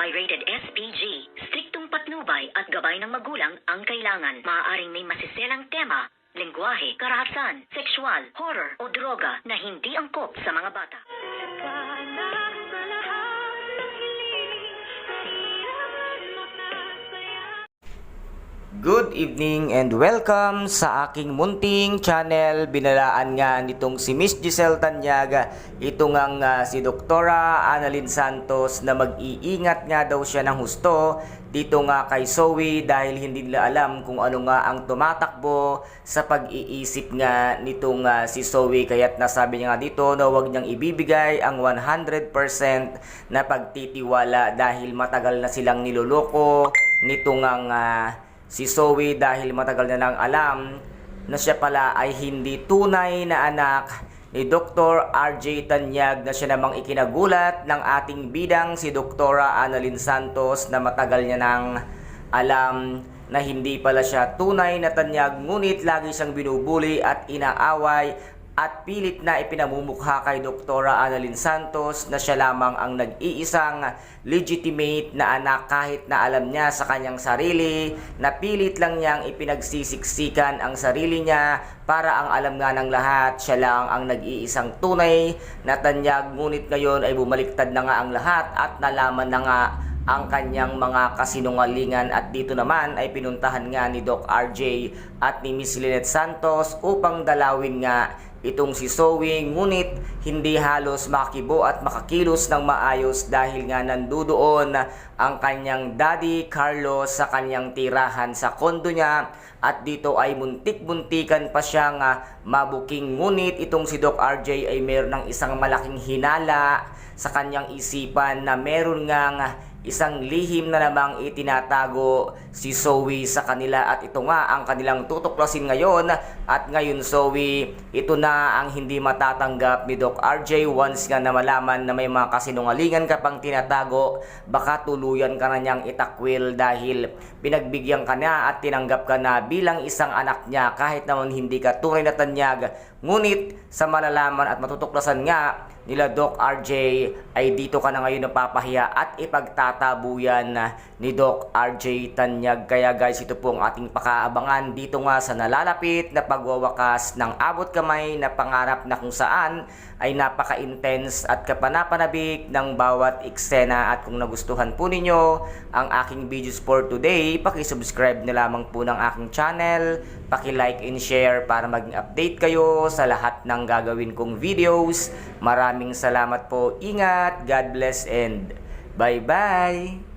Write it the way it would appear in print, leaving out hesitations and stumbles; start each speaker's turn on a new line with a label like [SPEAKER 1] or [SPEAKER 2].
[SPEAKER 1] Pirated SPG. Striktong patnubay at gabay ng magulang ang kailangan. Maaaring may masiselang tema, lengguwahe, karahasan, sexual, horror o droga na hindi angkop sa mga bata.
[SPEAKER 2] Good evening and welcome sa aking munting channel. Binalaan nga nitong si Miss Giselle Tanyag, ito ngang si Doktora Annalyn Santos na mag-iingat nga daw siya ng husto dito nga kay Zoe dahil hindi nila alam kung ano nga ang tumatakbo sa pag-iisip nga nitong si Zoe. Kaya't nasabi niya nga dito na huwag niyang ibibigay ang 100% na pagtitiwala dahil matagal na silang niloloko nitong si Zoe dahil matagal na nang alam na siya pala ay hindi tunay na anak ni Dr. RJ Tanyag, na siya namang ikinagulat ng ating bidang si Doktora Annalyn Santos na matagal niya nang alam na hindi pala siya tunay na Tanyag, ngunit lagi siyang binubuli at inaaway at pilit na ipinamumukha kay Doktora Annalyn Santos na siya lamang ang nag-iisang legitimate na anak kahit na alam niya sa kanyang sarili na pilit lang niyang ipinagsisiksikan ang sarili niya para ang alam nga ng lahat siya lang ang nag-iisang tunay na Tanyag. Ngunit ngayon ay bumaliktad na nga ang lahat at nalaman na nga ang kanyang mga kasinungalingan, at dito naman ay pinuntahan nga ni Doc RJ at ni Miss Lynette Santos upang dalawin nga itong si Zoe, ngunit hindi halos makibo at makakilos ng maayos dahil nga nandoon ang kanyang daddy Carlos sa kanyang tirahan sa kondo niya, at dito ay muntik-muntikan pa siyang mabuking. Ngunit itong si Doc RJ ay meron ng isang malaking hinala sa kanyang isipan na meron nga isang lihim na namang itinatago si Zoe sa kanila, at ito nga ang kanilang tutuklasin ngayon. At ngayon Zoe, ito na ang hindi matatanggap ni Doc RJ. Once nga na malaman na may mga kasinungalingan ka pang tinatago, baka tuluyan ka na niyang itakwil dahil pinagbigyan ka na at tinanggap ka na bilang isang anak niya kahit naman hindi ka tunay na Tanyag. Ngunit sa malalaman at matutuklasan nga nila Doc RJ ay dito ka na ngayon napapahiya at ipagtatabuyan ni Doc RJ Tanyag. Kaya guys, ito po ang ating pakaabangan dito nga sa nalalapit na pagwawakas ng abot kamay na pangarap na kung saan ay napaka-intense at kapanapanabik ng bawat eksena. At kung nagustuhan po ninyo ang aking videos for today, paki-subscribe na lamang po ng aking channel, paki-like and share para maging update kayo sa lahat ng gagawin kong videos. Maraming salamat po. Ingat, God bless and bye-bye!